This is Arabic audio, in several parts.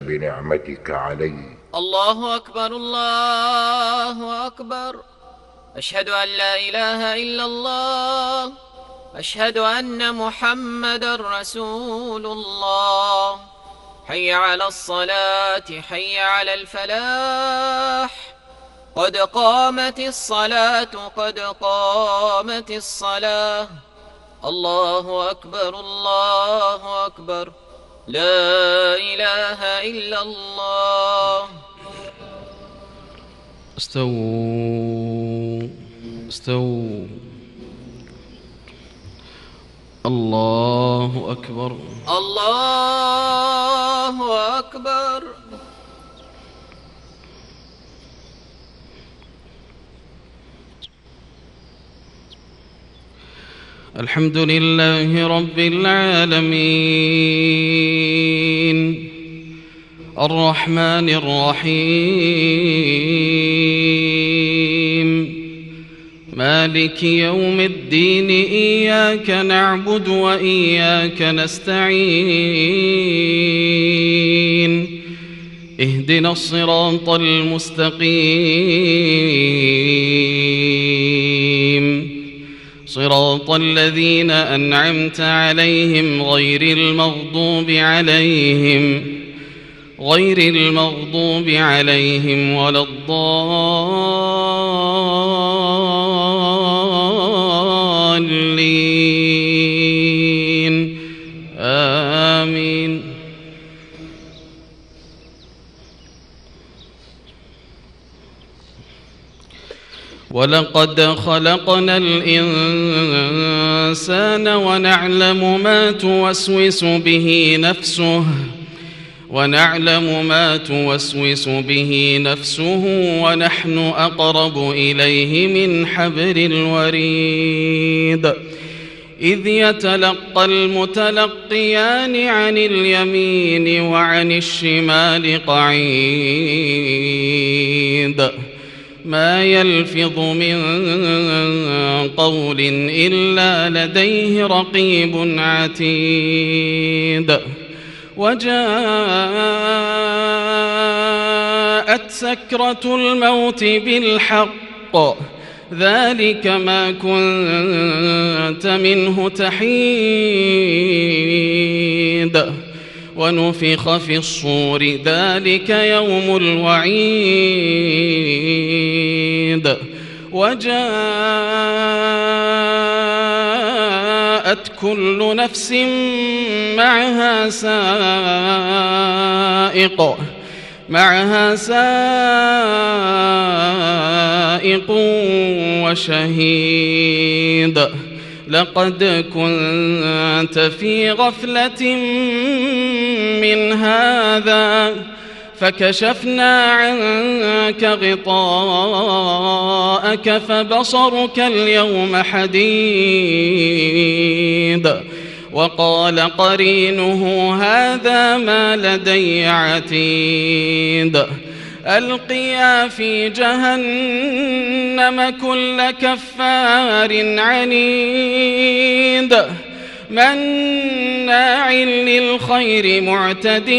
بنعمتك علي. الله أكبر الله أكبر. أشهد أن لا إله إلا الله. أشهد أن محمدًا رسول الله. حي على الصلاة حي على الفلاح. قد قامت الصلاة قد قامت الصلاة. الله أكبر الله أكبر. لا إله إلا الله. استووا استووا. الله أكبر الله أكبر. الحمد لله رب العالمين الرحمن الرحيم مالك يوم الدين. إياك نعبد وإياك نستعين. اهدنا الصراط المستقيم صراط الذين أنعمت عليهم غير المغضوب عليهم ولا الضالين. آمين. ولقد خلقنا الإنسان ونعلم ما توسوس به نفسه ونحن أقرب إليه من حبل الوريد. إذ يتلقى المتلقيان عن اليمين وعن الشمال قعيد. ما يلفظ من قول إلا لديه رقيب عتيد. وجاءت سكرة الموت بالحق ذلك ما كنت منه تحيد. ونفخ في الصور ذلك يوم الوعيد. وجاءت كل نفس معها سائق وشهيد. لقد كنت في غفلة من هذا فكشفنا عنك غطاءك فبصرك اليوم حديد. وقال قرينه هذا ما لدي عتيد. ألقيا في جهنم كل كفار عنيد مناع للخير معتد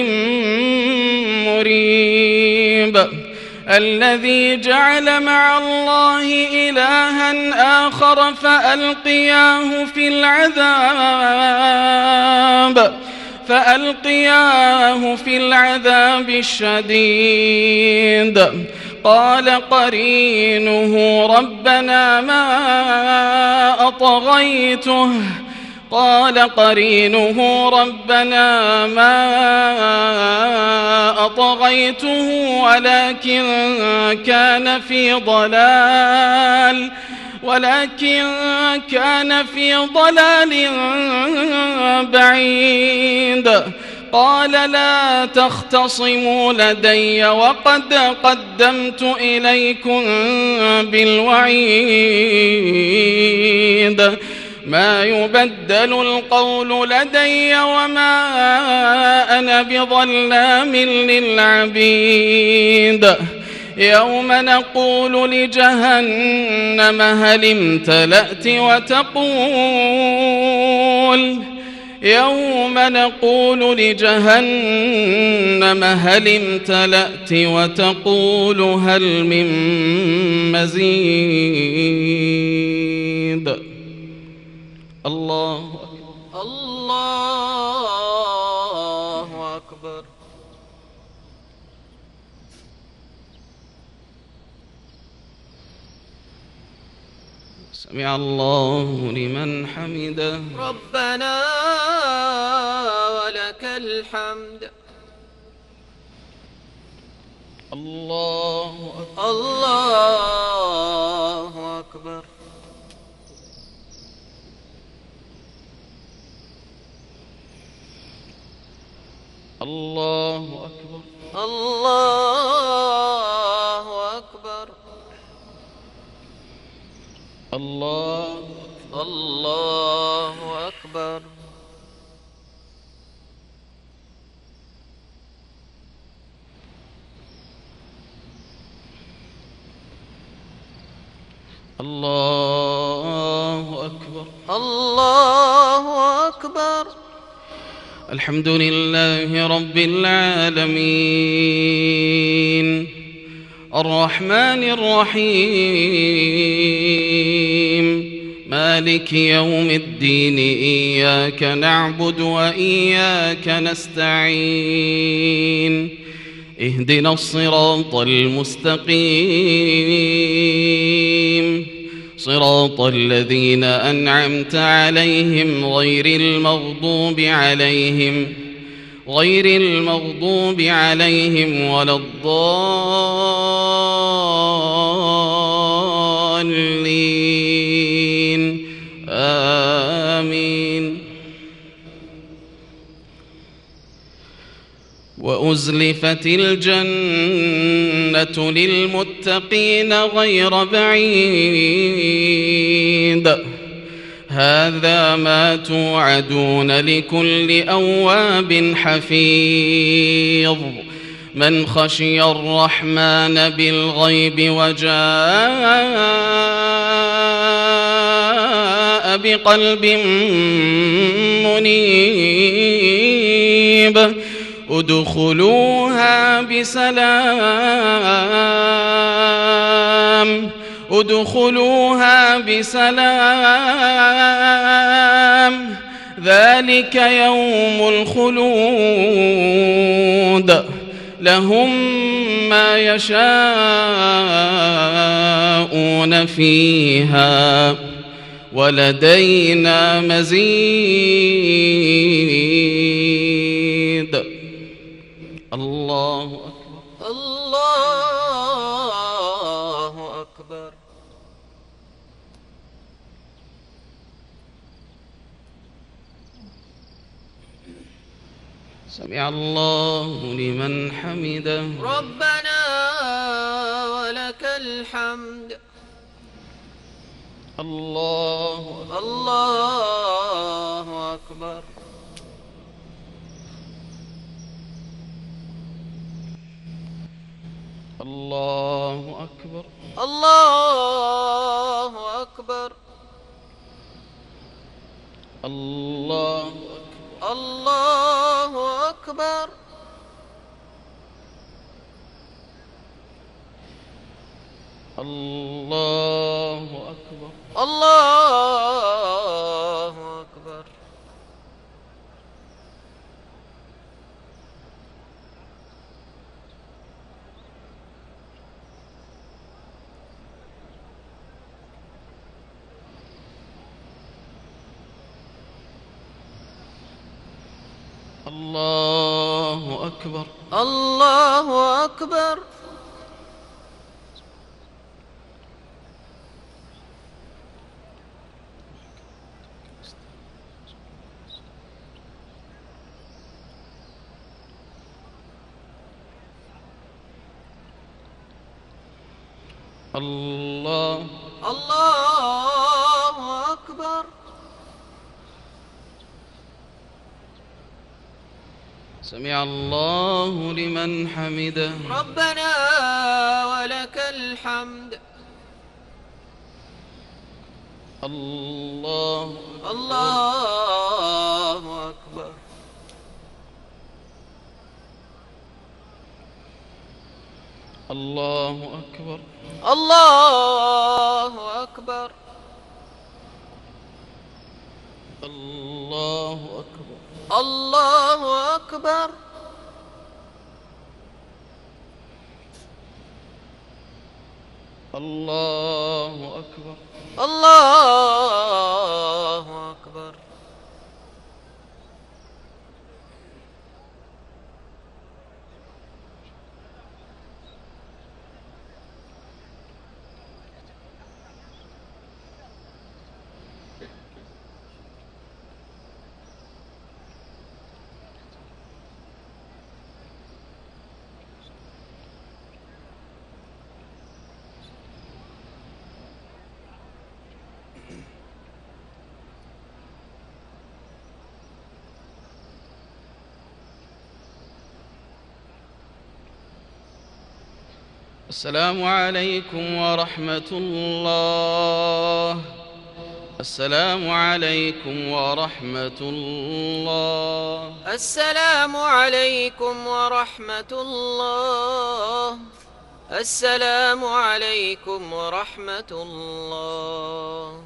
مريب. الذي جعل مع الله إلها آخر فألقياه في العذاب الشديد. قال قرينه ربنا ما أطغيته ولكن كان في ضلال بعيد. قال لا تختصموا لدي وقد قدمت إليكم بالوعيد. ما يبدل القول لدي وما أنا بظلام للعبيد. يوم نقول لجهنم هل امتلأت يوم نقول لجهنم هل امتلأت وتقول هل من مزيد. الله أكبر. الله أكبر. سمع الله لمن حمده. ربنا ولك الحمد. الله أكبر. الله أكبر. الله أكبر. الله أكبر. الله أكبر. الله أكبر. الله أكبر. الحمد لله رب العالمين الرحمن الرحيم مالك يوم الدين إياك نعبد وإياك نستعين اهدنا الصراط المستقيم صراط الذين أنعمت عليهم غير المغضوب عليهم ولا الضالين آمين. وأزلفت الجنة للمتقين غير بعيد هذا ما توعدون لكل أواب حفيظ من خشي الرحمن بالغيب وجاء بقلب منيب ادخلوها بسلام ذلك يوم الخلود لهم ما يشاءون فيها ولدينا مزيد. الله أكبر. الله أكبر. سمع الله لمن حمده. ربنا ولك الحمد. الله أكبر. الله أكبر. الله أكبر. الله أكبر. الله أكبر. الله أكبر. الله أكبر. الله أكبر. الله أكبر. سمع الله لمن حمده. ربنا ولك الحمد. الله أكبر. الله أكبر. الله أكبر. الله أكبر. الله أكبر. الله أكبر. الله أكبر. السلام عليكم ورحمة الله. السلام عليكم ورحمة الله. السلام عليكم ورحمة الله. السلام عليكم ورحمة الله.